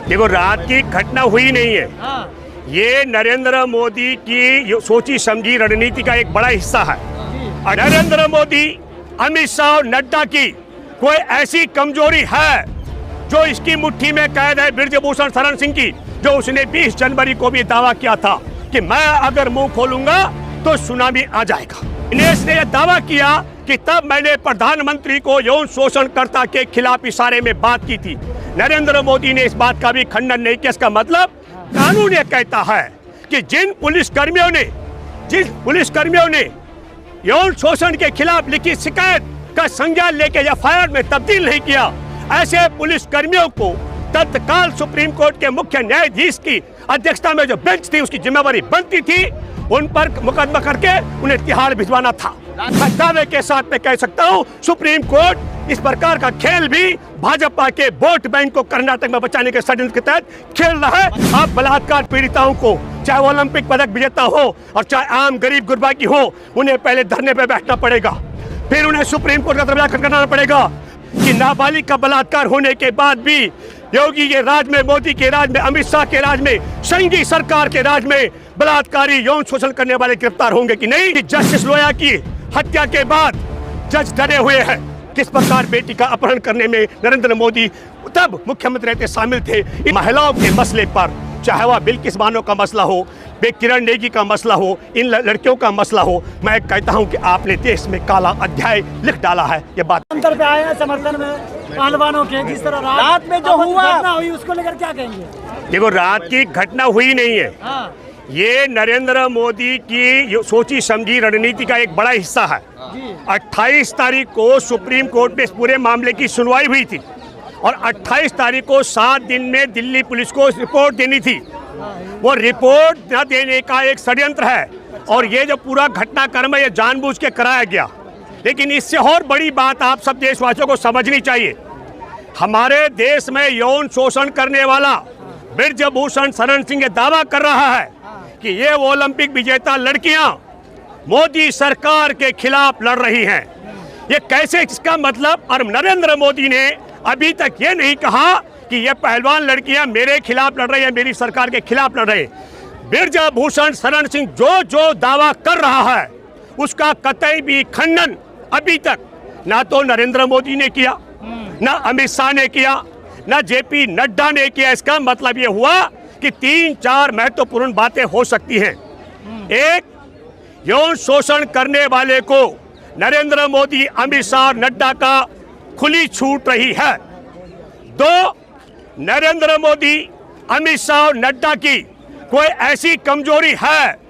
देखो, रात की घटना हुई नहीं है। ये नरेंद्र मोदी की सोची समझी रणनीति का एक बड़ा हिस्सा है। नरेंद्र मोदी, अमित शाह और नड्डा की कोई ऐसी कमजोरी है जो इसकी मुट्ठी में कैद है ब्रजभूषण शरण सिंह की, जो उसने 20 जनवरी को भी दावा किया था कि मैं अगर मुंह खोलूंगा तो सुनामी आ जाएगा। दिनेश ने यह दावा किया कि तब मैंने प्रधानमंत्री को यौन शोषणकर्ता के खिलाफ इशारे में बात की थी। नरेंद्र मोदी ने इस बात का भी खंडन नहीं किया। इसका मतलब कानून ये कहता है कि जिन पुलिसकर्मियों ने यौन शोषण के खिलाफ लिखी शिकायत का संज्ञान लेके एफआईआर में तब्दील नहीं किया, ऐसे पुलिसकर्मियों को तत्काल सुप्रीम कोर्ट के मुख्य न्यायाधीश की अध्यक्षता में जो बेंच थी उसकी जिम्मेवारी बनती थी, उन पर मुकदमा करके उन्हें तिहाड़ भिजवाना था। दावे के साथ मैं कह सकता हूं, सुप्रीम कोर्ट इस प्रकार का खेल भी भाजपा के वोट बैंक को कर्नाटक में बचाने के षड्यंत्र के तहत खेल रहा है। आप बलात्कार पीड़िताओं को, चाहे वो ओलंपिक पदक विजेता हो और चाहे आम गरीब गुरबा की हो, उन्हें पहले धरने पे बैठना पड़ेगा, फिर उन्हें सुप्रीम कोर्ट का दरवाजा खटखटाना पड़ेगा कि नाबालिग का बलात्कार होने के बाद भी योगी के राज में, मोदी के राज में, अमित शाह के राज में, संघी सरकार के राज में बलात्कारी यौन शोषण करने वाले गिरफ्तार होंगे कि नहीं। जस्टिस लोया की हत्या के बाद जज डरे हुए हैं। किस प्रकार बेटी का अपहरण करने में नरेंद्र मोदी तब मुख्यमंत्री रहते शामिल थे। महिलाओं के मसले पर, चाहे वह बिल्किस बानो का मसला हो, किरण नेगी का मसला हो, इन लड़कियों का मसला हो, मैं कहता हूं कि आपने देश में काला अध्याय लिख डाला है। ये बात अंतर पे आए हैं समर्थन में पहलवानों के, जिस तरह रात में जो घटना हुई उसको लेकर क्या कहेंगे? देखो, रात की घटना हुई नहीं है। ये नरेंद्र मोदी की सोची समझी रणनीति का एक बड़ा हिस्सा है। 28 तारीख को सुप्रीम कोर्ट में इस पूरे मामले की सुनवाई हुई थी और 28 तारीख को 7 दिन में दिल्ली पुलिस को रिपोर्ट देनी थी। वो रिपोर्ट न देने का एक षड्यंत्र है और ये जो पूरा घटनाक्रम है ये जानबूझ के कराया गया। लेकिन इससे और बड़ी बात आप सब देशवासियों को समझनी चाहिए। हमारे देश में यौन शोषण करने वाला ब्रजभूषण शरण सिंह ये दावा कर रहा है कि ये ओलंपिक विजेता लड़कियां मोदी सरकार के खिलाफ लड़ रही हैं। ये कैसे, इसका मतलब, और नरेंद्र मोदी ने अभी तक ये नहीं कहा कि ये पहलवान लड़कियां मेरे खिलाफ लड़ रही हैं, मेरी सरकार के खिलाफ लड़ रहे हैं। ब्रजभूषण शरण सिंह जो दावा कर रहा है उसका कतई भी खंडन अभी तक ना तो नरेंद्र मोदी ने किया, ना अमित शाह ने किया, ना जेपी नड्डा ने किया। इसका मतलब ये हुआ कि 3-4 महत्वपूर्ण बातें हो सकती हैं। एक, यौन शोषण करने वाले को नरेंद्र मोदी, अमित शाह, नड्डा का खुली छूट रही है। 2, नरेंद्र मोदी, अमित शाह और नड्डा की कोई ऐसी कमजोरी है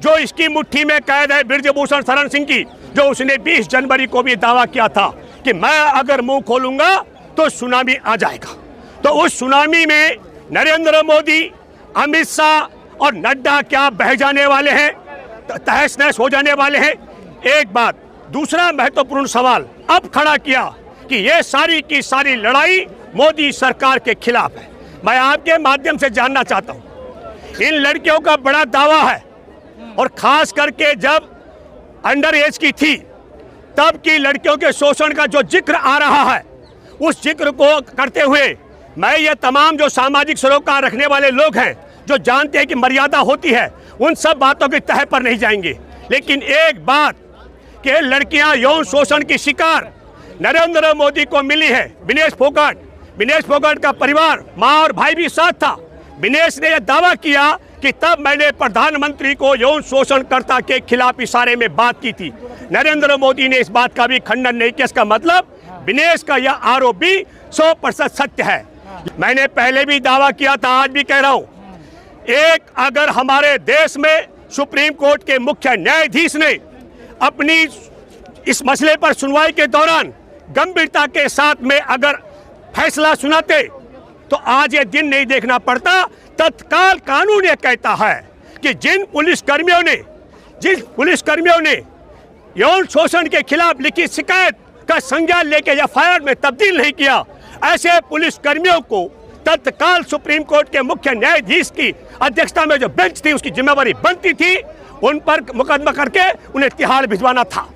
जो इसकी मुट्ठी में कैद है ब्रजभूषण शरण सिंह की, जो उसने 20 जनवरी को भी दावा किया था कि मैं अगर मुंह खोलूंगा तो सुनामी आ जाएगा। तो उस सुनामी में नरेंद्र मोदी, अमित शाह और नड्डा क्या बह जाने वाले हैं, तहस नहस हो जाने वाले हैं? एक बात। दूसरा महत्वपूर्ण सवाल अब खड़ा किया कि ये सारी की सारी लड़ाई मोदी सरकार के खिलाफ है। मैं आपके माध्यम से जानना चाहता हूं, इन लड़कियों का बड़ा दावा है और खास करके जब अंडर एज की थी तब की लड़कियों के शोषण का जो जिक्र आ रहा है, उस जिक्र को करते हुए मैं ये तमाम जो सामाजिक सरोकार रखने वाले लोग हैं, जो जानते हैं कि मर्यादा होती है, उन सब बातों की तह पर नहीं जाएंगे। लेकिन एक बात कि लड़कियां यौन शोषण की शिकार नरेंद्र मोदी को मिली है। विनेश फोगाट का परिवार, माँ और भाई भी साथ था। विनेश ने यह दावा किया कि तब मैंने प्रधानमंत्री को यौन शोषणकर्ता के खिलाफ इशारे में बात की थी। नरेंद्र मोदी ने इस बात का भी खंडन नहीं किया। इसका मतलब विनेश का यह आरोप भी 100% सत्य है। मैंने पहले भी दावा किया था, आज भी कह रहा हूं, एक, अगर हमारे देश में सुप्रीम कोर्ट के मुख्य न्यायाधीश ने अपनी इस मसले पर सुनवाई के दौरान गंभीरता के साथ में अगर फैसला सुनाते तो आज ये दिन नहीं देखना पड़ता। तत्काल कानून ये कहता है कि जिन पुलिसकर्मियों ने यौन शोषण के खिलाफ लिखी शिकायत का संज्ञान लेके एफआईआर में तब्दील नहीं किया, ऐसे पुलिसकर्मियों को तत्काल सुप्रीम कोर्ट के मुख्य न्यायाधीश की अध्यक्षता में जो बेंच थी उसकी जिम्मेवारी बनती थी, उन पर मुकदमा करके उन्हें तिहाड़ भिजवाना था,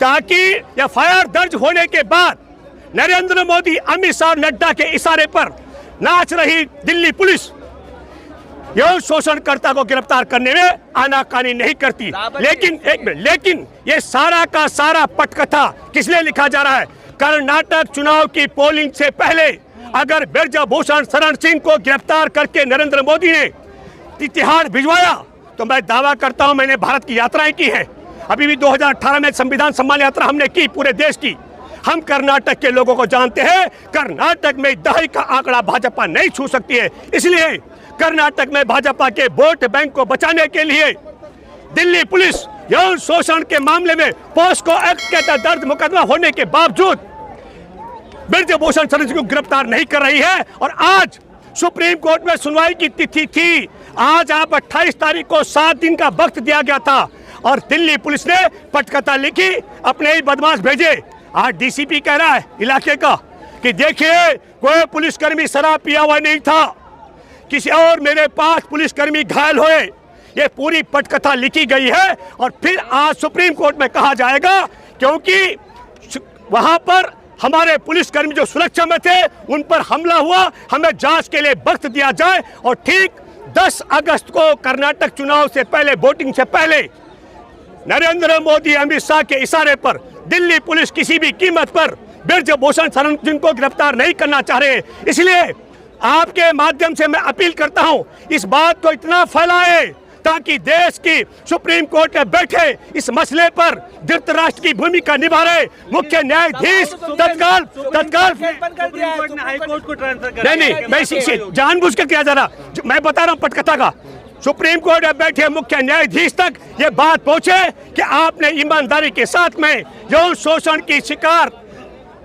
ताकि एफआईआर दर्ज होने के बाद नरेंद्र मोदी, अमित शाह, नड्डा के इशारे पर नाच रही दिल्ली पुलिस यौन शोषणकर्ता को गिरफ्तार करने में आनाकानी नहीं करती। लेकिन ये सारा का सारा पटकथा किस लिए लिखा जा रहा है? कर्नाटक चुनाव की पोलिंग से पहले अगर ब्रजभूषण शरण सिंह को गिरफ्तार करके नरेंद्र मोदी ने तिहाड़ भिजवाया तो मैं दावा करता हूं, मैंने भारत की यात्राएं की हैं। अभी भी 2018 में संविधान सम्मान यात्रा हमने की पूरे देश की। हम कर्नाटक के लोगों को जानते हैं। कर्नाटक में दहाई का आंकड़ा भाजपा नहीं छू सकती है। इसलिए कर्नाटक में भाजपा के वोट बैंक को बचाने के लिए दिल्ली पुलिस यौन शोषण के मामले में पॉस्को एक्ट के तहत दर्ज मुकदमा होने के बावजूद ब्रजभूषण शरण सिंह को गिरफ्तार नहीं कर रही है। और आज सुप्रीम कोर्ट में सुनवाई की तिथि थी। आज आप 28 तारीख को 7 दिन का वक्त दिया गया था और दिल्ली पुलिस ने पटकथा लिखी, अपने ही बदमाश भेजे। आज डीसीपी कह रहा है इलाके का कि देखिए कोई पुलिसकर्मी शराब पिया हुआ नहीं था, किसी और मेरे 5 पुलिसकर्मी घायल हुए। ये पूरी पटकथा लिखी गई है और फिर आज सुप्रीम कोर्ट में कहा जाएगा क्योंकि वहां पर हमारे पुलिसकर्मी जो सुरक्षा में थे उन पर हमला हुआ, हमें जांच के लिए वक्त दिया जाए। और ठीक 10 अगस्त को कर्नाटक चुनाव से पहले, वोटिंग से पहले, नरेंद्र मोदी, अमित शाह के इशारे पर दिल्ली पुलिस किसी भी कीमत पर ब्रजभूषण शरण सिंह को गिरफ्तार नहीं करना चाह रहे। इसलिए आपके माध्यम से मैं अपील करता हूं, इस बात को इतना फैलाए ताकि देश की सुप्रीम कोर्ट में बैठे इस मसले पर धृतराष्ट्र की भूमिका निभा रहे मुख्य न्यायाधीश तत्काल हाईकोर्ट को ट्रांसफर कर। नहीं, मैं जानबूझ के किया जा रहा, मैं बता रहा हूं पटकथा का। सुप्रीम कोर्ट में बैठे मुख्य न्यायाधीश तक ये बात पहुंचे कि आपने ईमानदारी के साथ में यौन शोषण की शिकार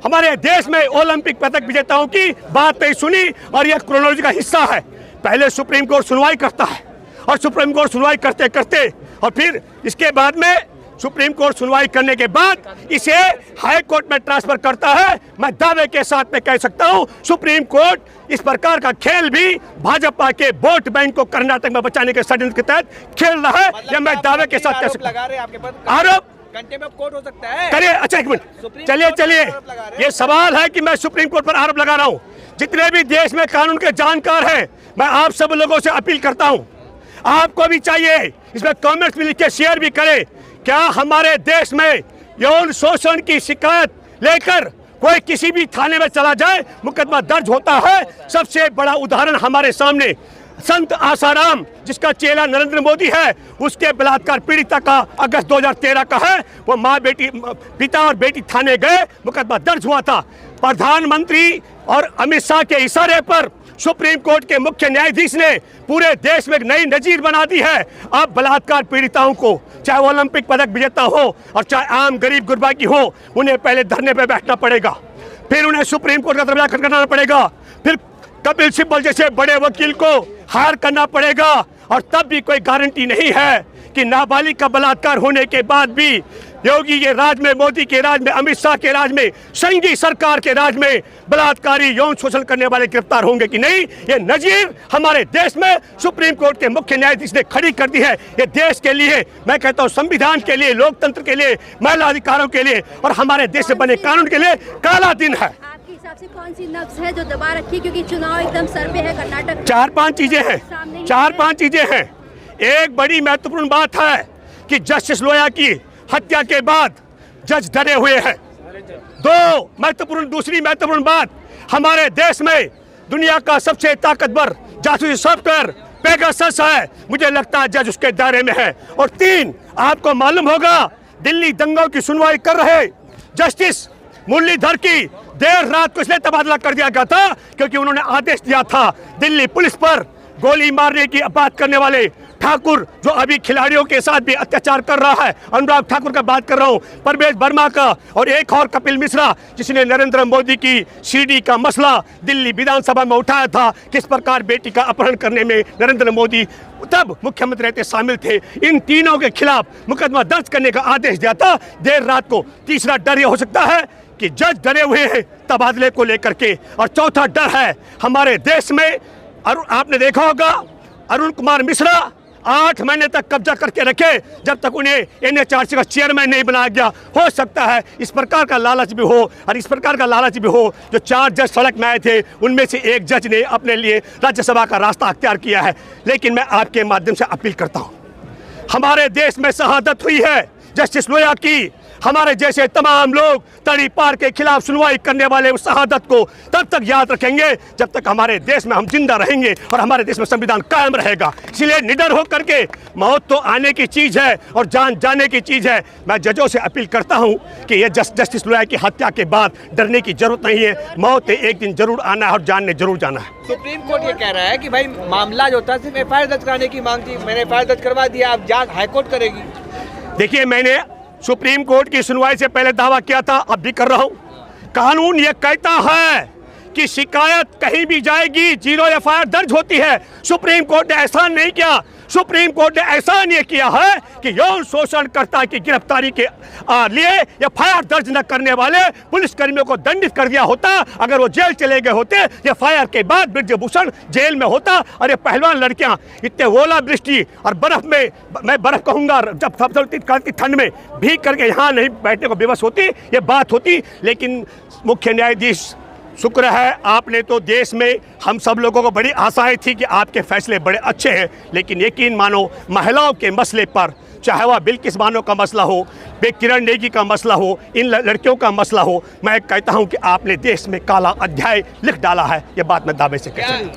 हमारे देश में ओलंपिक पदक विजेताओं की बात नहीं सुनी। और यह क्रोनोलॉजी का हिस्सा है। पहले सुप्रीम कोर्ट सुनवाई करता है और सुप्रीम कोर्ट सुनवाई करते करते और फिर इसके बाद में सुप्रीम कोर्ट सुनवाई करने के बाद इसे हाई कोर्ट में ट्रांसफर करता है। मैं दावे के साथ में कह सकता हूं सुप्रीम कोर्ट इस प्रकार का खेल भी भाजपा के वोट बैंक को कर्नाटक में बचाने के षड्यंत्र के तहत खेल रहा है। यह मैं दावे के साथ कह सकता हूं। आरोप कंटेम्प्ट ऑफ कोर्ट हो सकता है। करिए, अच्छा एक मिनट, चलिए ये सवाल है कि मैं सुप्रीम कोर्ट पर आरोप लगा रहा हूं। जितने भी देश में कानून के जानकार हैं, मैं आप सब लोगों से अपील करता हूं, आपको भी चाहिए इसमें कमेंट्स में लिख के शेयर भी करें। क्या हमारे देश में यौन शोषण की शिकायत लेकर कोई किसी भी थाने में चला जाए मुकदमा दर्ज होता है? सबसे बड़ा उदाहरण हमारे सामने संत आसाराम, जिसका चेला नरेंद्र मोदी है, उसके बलात्कार पीड़िता का अगस्त 2013 का है। वो माँ बेटी, पिता और बेटी थाने गए, मुकदमा दर्ज हुआ था। प्रधानमंत्री और अमित शाह के इशारे पर सुप्रीम कोर्ट के मुख्य न्यायाधीश ने पूरे देश में एक नई नजीर बना दी है। अब बलात्कार पीड़िताओं को, चाहे ओलंपिक पदक विजेता हो और चाहे आम गरीब गुरबा की हो, उन्हें पहले धरने पर बैठना पड़ेगा, फिर उन्हें सुप्रीम कोर्ट का दरवाजा खटखटाना पड़ेगा, फिर कपिल सिब्बल जैसे बड़े वकील को हायर करना पड़ेगा। और तब भी कोई गारंटी नहीं है कि नाबालिग का बलात्कार होने के बाद भी योगी के राज में, मोदी के राज में, अमित शाह के राज में, संघी सरकार के राज में बलात्कारी यौन शोषण करने वाले गिरफ्तार होंगे कि नहीं? ये नजीर हमारे देश में सुप्रीम कोर्ट के मुख्य न्यायाधीश ने खड़ी कर दी है। ये देश के लिए, मैं कहता हूँ संविधान के लिए, लोकतंत्र के लिए, महिला अधिकारों के लिए और हमारे देश से बने कानून के लिए काला दिन है। आपके हिसाब से कौन सी नब्ज है जो दबा रखी, क्योंकि चुनाव एकदम सर पे है कर्नाटक? 4-5 चीजें हैं, 4-5 चीजें हैं। एक बड़ी महत्वपूर्ण बात है कि जस्टिस लोया की हत्या के बाद जज डरे हुए हैं। दूसरी महत्वपूर्ण बात, हमारे देश में दुनिया का सबसे ताकतवर जासूसी सॉफ्टवेयर पेगासस है, मुझे लगता है जज उसके दायरे में है। और 3, आपको मालूम होगा दिल्ली दंगों की सुनवाई कर रहे जस्टिस मुरलीधर की देर रात को इसलिए तबादला कर दिया गया था क्योंकि उन्होंने आदेश दिया था दिल्ली पुलिस पर गोली मारने की बात करने वाले ठाकुर, जो अभी खिलाड़ियों के साथ भी अत्याचार कर रहा है, अनुराग ठाकुर का बात कर रहा हूं, परवेज वर्मा का, और एक और कपिल मिश्रा, जिसने नरेंद्र मोदी की सीडी का मसला दिल्ली विधानसभा में उठाया था, किस प्रकार बेटी का अपहरण करने में नरेंद्र मोदी तब मुख्यमंत्री रहते शामिल थे। इन तीनों के खिलाफ मुकदमा दर्ज करने का आदेश दिया था देर रात को। तीसरा डर यह हो सकता है कि जज डरे हुए हैं तबादले को लेकर के। और चौथा डर है हमारे देश में, आपने देखा होगा अरुण कुमार मिश्रा 8 महीने तक कब्जा करके रखे जब तक उन्हें NHRC का चेयरमैन नहीं बनाया गया। हो सकता है इस प्रकार का लालच भी हो, और इस प्रकार का लालच भी हो जो 4 जज सड़क में आए थे उनमें से एक जज ने अपने लिए राज्यसभा का रास्ता अख्तियार किया है। लेकिन मैं आपके माध्यम से अपील करता हूँ, हमारे देश में शहादत हुई है जस्टिस लोया की। हमारे जैसे तमाम लोग तड़ीपार के खिलाफ सुनवाई करने वाले उस शहादत को तब तक याद रखेंगे जब तक हमारे देश में हम जिंदा रहेंगे और हमारे देश में संविधान कायम रहेगा। इसलिए निडर होकर के, मौत तो आने की चीज़ है और जान जाने की चीज़ है। मैं जजों से अपील करता हूं कि ये जस्टिस लोया की हत्या के बाद डरने की जरूरत नहीं है। मौत एक दिन जरूर आना है और जान ने जरूर जाना है। सुप्रीम कोर्ट ये कह रहा है कि भाई मामला जो था सिर्फ FIR दर्ज कराने की मांग थी, मैंने FIR दर्ज करवा दिया, अब जांच हाईकोर्ट करेगी। देखिए, मैंने सुप्रीम कोर्ट की सुनवाई से पहले दावा किया था, अब भी कर रहा हूं, कानून ये कहता है कि शिकायत कहीं भी जाएगी 0 FIR दर्ज होती है। सुप्रीम कोर्ट ने ऐसा नहीं किया। सुप्रीम कोर्ट ने ऐसा नहीं किया है कि यौन शोषणकर्ता की गिरफ्तारी के लिए FIR दर्ज न करने वाले पुलिसकर्मियों को दंडित कर दिया होता। अगर वो जेल चले गए होते, FIR के बाद ब्रजभूषण जेल में होता। और ये पहलवान लड़कियां इतने ओलावृष्टि और बर्फ में, मैं बर्फ कहूँगा, जब सबसे ठंड में भीग करके यहाँ नहीं बैठने को विवश होती, ये बात होती। लेकिन मुख्य न्यायाधीश, शुक्र है आपने तो देश में हम सब लोगों को बड़ी आशाएं थी कि आपके फैसले बड़े अच्छे हैं। लेकिन यकीन मानो, महिलाओं के मसले पर, चाहे वह बिल्किस बानो का मसला हो, किरण नेगी का मसला हो, इन लड़कियों का मसला हो, मैं कहता हूं कि आपने देश में काला अध्याय लिख डाला है। ये बात मैं दावे से कहता हूं।